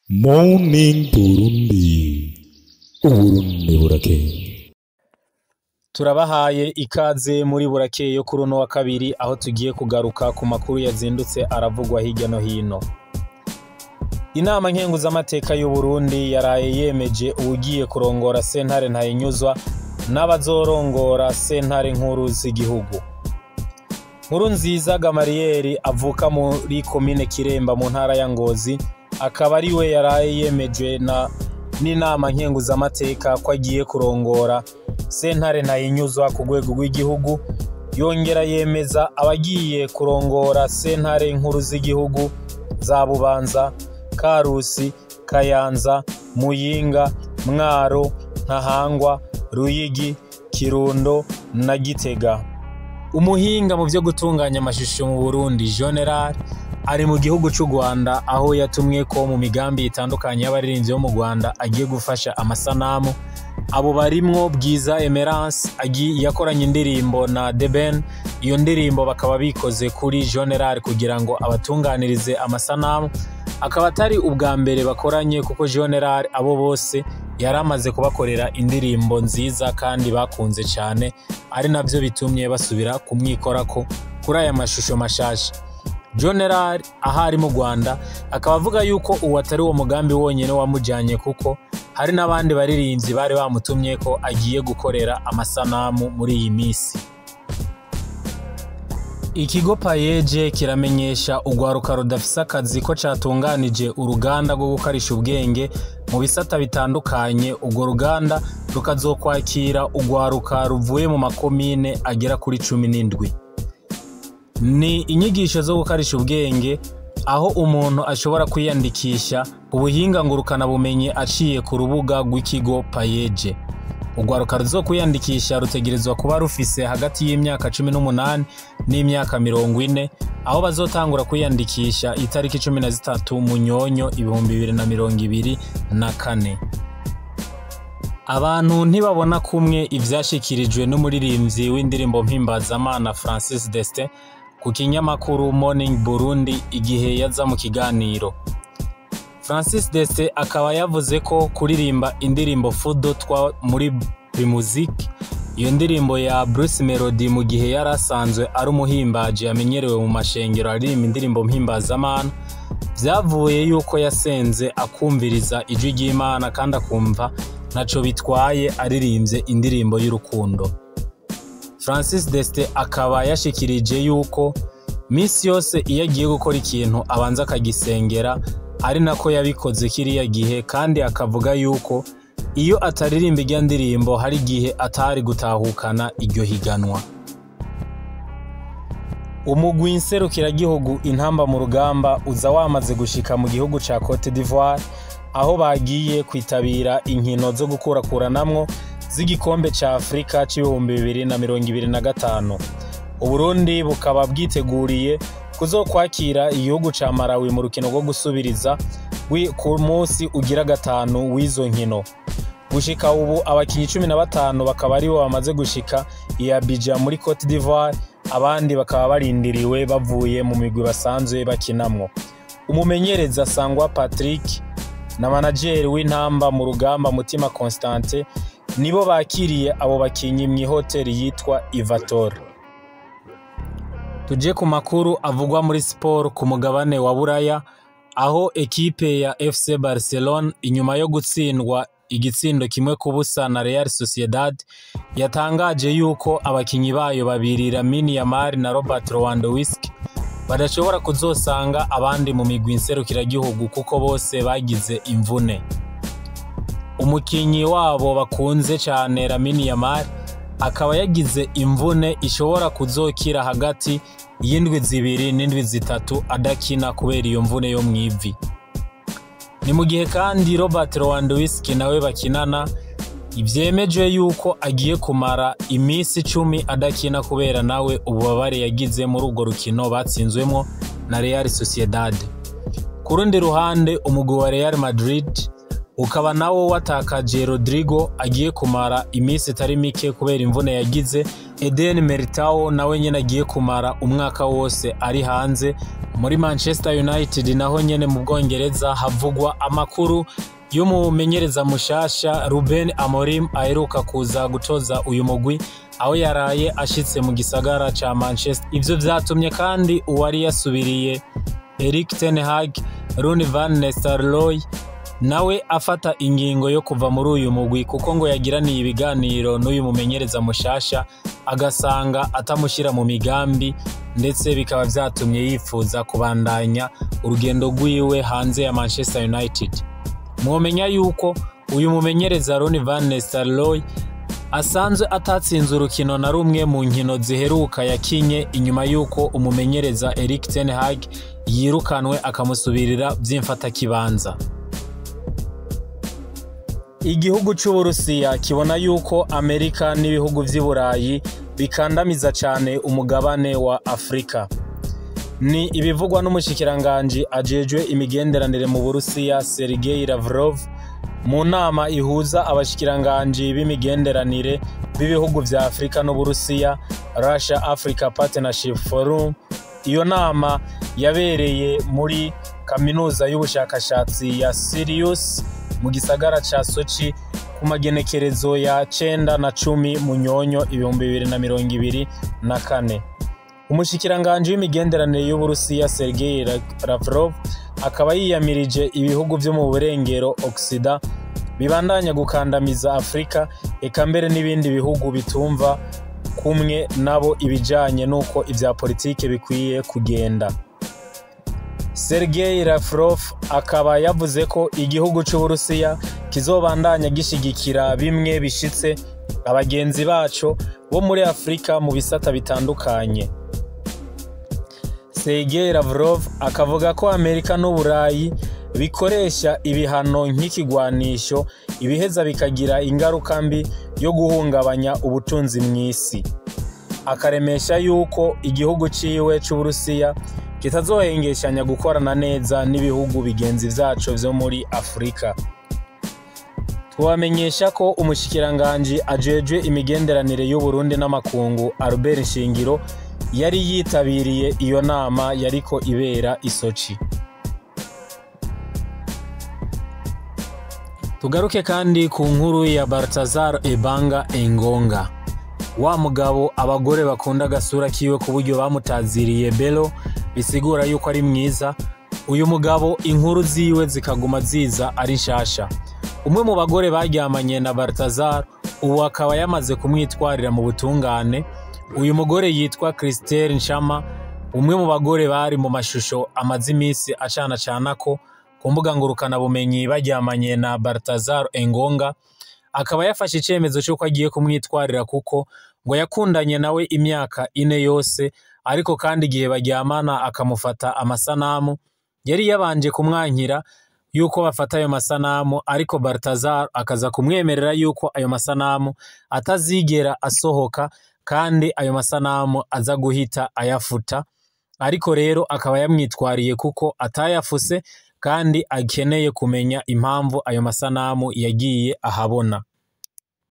Morning Burundi, Uburundi burakeye. Turabahaye ikaze muri burakeye yo kuri uno wa kabiri, aho tugiye kugaruka ku makuru yazindutse aravugwa hirya no hino. Inama nkenguzamateka y'u Burundi yaraye yemeje ugiye kurongora sentare ntayinyuzwa n'abazorongora sentare nkuru z'igihugu. Nkurunziza Gamaliel avuka muri komine Kiremba mu ntara ya Ngozi, akaba ari we yaraye yemejwe n'inama nkenguzamateka ko agiye kurongora sentare ntayinyuzwa ku rwego rw'igihugu. Yongera yemeza abagiye kurongora sentare nkuru z'igihugu za Bubanza, Karusi, Kayanza, Muyinga, Mwaro, Ntahangwa, Ruyigi, Kirundo na Gitega. Umuhinga mu byo gutunganya amashusho mu Burundi, General ari mu gihugu cy'u Rwanda, aho yatumwe ko mu migambi itandukanye y'abaririmbyi bo mu Rwanda agiye gufasha amasanamu. Abo barimwo Bwiza Emerance yakoranye indirimbo na The Ben. Iyo ndirimbo bakaba bikoze kuri General kugira ngo abatunganirize amasanamu. Akaba atari ubwa mbere bakoranye, kuko General abo bose yaramaze kubakorera indirimbo nziza kandi bakunze cyane, ari navyo bitumye basubira kumwikorako kuri aya mashusho mashasha. General ahari mu Rwanda akaba avuga yuko uwo atari uwo mugambi wonyene wamujanye, kuko hari n'abandi baririmbyi bari bamutumye ko agiye gukorera amasanamu muri iyi misi. Ikigo Payeje kiramenyesha urwaruka rudafise akazi ko catunganije uruganda rwo gukarisha ubwenge mu bisata bitandukanye. Urwo ruganda rukazokwakira urwaruka ruvuye mu makomine agera kuri 17. Ni inyigisho zo gukarisha ubwenge, aho umuntu ashobora kwiyandikisha ubuhinga ngurukana bumenye aciye ku rubuga rw'ikigo Payeje. Urwaruka ruzokwiyandikisha rutegerezwa kuba rufise hagati y'imyaka 18 n'imyaka 40, aho bazotangura kwiyandikisha itariki 13 Munyonyo 2024. Abantu ntibabona kumwe ivyashikirijwe n'umuririmbyi w'indirimbo mpimbazamana Francis Destin ku kinyamakuru Morning Burundi igihe yaza mu kiganiro. Francis Destin akaba yavuze ko kuririmba indirimbo Fudo twa muri Primusic, iyo ndirimbo ya Bruce Melody, mu gihe yarasanzwe ari umuhimbaji yamenyerewe mu mashengero aririmba indirimbo mpimbazamana, vyavuye yuko yasenze akumviriza ijwi ry'Imana kandi akumva ntaco bitwaye aririmbye indirimbo y'urukundo. Francis Destin akaba yashikirije yuko misi yose iyo agiye gukora ikintu abanza akagisengera, ari nako yabikoze kiriya gihe, kandi akavuga yuko iyo ataririmba irya ndirimbo hari igihe atari gutahukana iryo higanwa. Umugwi nserukiragihugu intamba mu rugamba uza wamaze gushika mu gihugu ca Cote d'Ivoire, aho bagiye kwitabira inkino zo gukurakuranamwo z'igikombe ca Afrika c'2025. Uburundi bukaba bwiteguriye kuzokwakira igihugu ca Malawi mu rukino rwo gusubiriza ku munsi ugira gatanu w'izo nkino. Gushika ubu abakinyi 15 bakaba ari bo bamaze gushika i Abidjan muri Cote d'Ivoire, abandi bakaba barindiriwe bavuye mu migwi basanzwe bakinamwo. Umumenyereza Sangwa Patrick na manager w'intamba mu rugamba Mutima Constante nibo bakiriye abo bakinyi mu hoteli yitwa Ivator. Tuje ku makuru avugwa muri sport ku mugabane wa Buraya, aho ekipe ya FC Barcelona inyuma yo gutsindwa igitsindo 1-0 na Real Sociedad yatangaje yuko abakinyi bayo babiri Lamine Yamal na Robert Lewandowski badashobora kuzosanga abandi mu migwi nserukiragihugu kuko bose bagize imvune. Umukinyi wabo bakunze cyane Lamine Yamal akaba yagize imvune ishobora kuzokira hagati y'indwi 2 n'indwi 3 adakina kubera iyo mvune yo mwivi. Ni mu gihe kandi Robert Lewandowski nawe bakinana ivyemejwe yuko agiye kumara imisi 10 adakina kubera nawe ububabare yagize muri urwo rukino batsinzwemo na Real Sociedad. Ku rundi ruhande umugwi wa Real Madrid ukaba nawo watakaje Rodrigo agiye kumara imisi itari mike kubera imvune yagize Eden Militao nawe nyene agiye kumara umwaka wose ari hanze. Muri Manchester United naho nyene mu Bwongereza havugwa amakuru y'umumenyereza mushasha Ruben Amorim aheruka kuza gutoza uyu mugwi, aho yaraye ashitse mu gisagara ca Manchester. Ivyo vyatumye kandi uwari yasubiriye Erik ten Hag, Ronny van Nistelrooy, nawe afata ingingo yo kuva muri uyu mugwi kuko ngo yagiraniye ibiganiro n'uyu mumenyereza mushasha agasanga atamushira mu migambi, ndetse bikaba vyatumye yifuza kubandanya urugendo rwiwe hanze ya Manchester United. Mwomenya yuko uyu mumenyereza Ronny van Nistelrooy asanzwe atatsinze urukino na rumwe mu nkino ziheruka yakinye inyuma yuko umumenyereza Erik ten Hag yirukanwe akamusubirira vy'imfata kibanza. Igihugu c'Uburusiya kibona yuko Amerika n'ibihugu vy'i Burayi bikandamiza cane umugabane wa Afrika. Ni ibivugwa n'umushikiranganji ajejwe imigenderanire mu Burusiya Sergei Lavrov mu nama ihuza abashikiranganji b'imigenderanire b'ibihugu vya Afrika n'Uburusiya, Russia Africa Partnership Forum. Iyo nama yabereye muri kaminuza y'ubushakashatsi ya Sirius mu gisagara ca Sochi ku magenekerezo ya 9 na 10 Munyonyo 2024. Umushikiranganji w'imigenderanire y'Uburusiya Sergei Lavrov akaba yiyamirije ibihugu vyo mu burengero Oksida bibandanya gukandamiza Afrika, eka mbere n'ibindi bihugu bitumva kumwe nabo ibijanye nuko ivya politike bikwiye kugenda. Sergei Lavrov akaba yavuze ko igihugu c'Uburusiya kizobandanya gishigikira bimwe bishitse abagenzi baco bo muri Afrika mu bisata bitandukanye. Sergei Lavrov akavuga ko Amerika n'Uburayi bikoresha ibihano nk'ikigwanisho ibiheza bikagira ingaruka mbi yo guhungabanya ubutunzi mw'isi. Akaremesha yuko igihugu ciwe c'Uburusiya kitazohengeshanya gukorana neza n'ibihugu bigenzi vyaco vyo muri Afrika. Twamenyesha ko umushikiranganji ajejwe imigenderanire y'u Burundi n'amakungu Albert Nshingiro yari yitabiriye iyo nama yariko ibera i Sochi. Tugaruke kandi ku nkuru ya Balthazar Ebanga Engonga, wa mugabo abagore bakunda agasura kiwe ku buryo bamutaziriye belo, bisigura yuko ari mwiza. Uyu mugabo inkuru ziwe zikaguma ziza ari nshasha. Umwe mu bagore baryamanye na Balthazar ubu akaba yamaze kumwitwarira mu butungane. Uyu mugore yitwa Christelle Nshama, umwe mu bagore bari mu mashusho amaze iminsi acanako ku mbuga ngurukana bumenyi baryamanye na Balthazar Engonga. Akaba yafashe icemezo cyo agiye kumwitwarira kuko ngo yakundanye nawe imyaka 4 yose, ariko kandi igihe baryamana akamufata amasanamu yari yabanje kumwankira yuko bafata ayo masanamu, ariko Balthazar akaza kumwemerera yuko ayo masanamu atazigera asohoka kandi ayo masanamu aza guhita ayafuta. Ariko rero akaba yamwitwariye kuko atayafuse kandi akeneye kumenya impamvu ayo masanamu yagiye ahabona.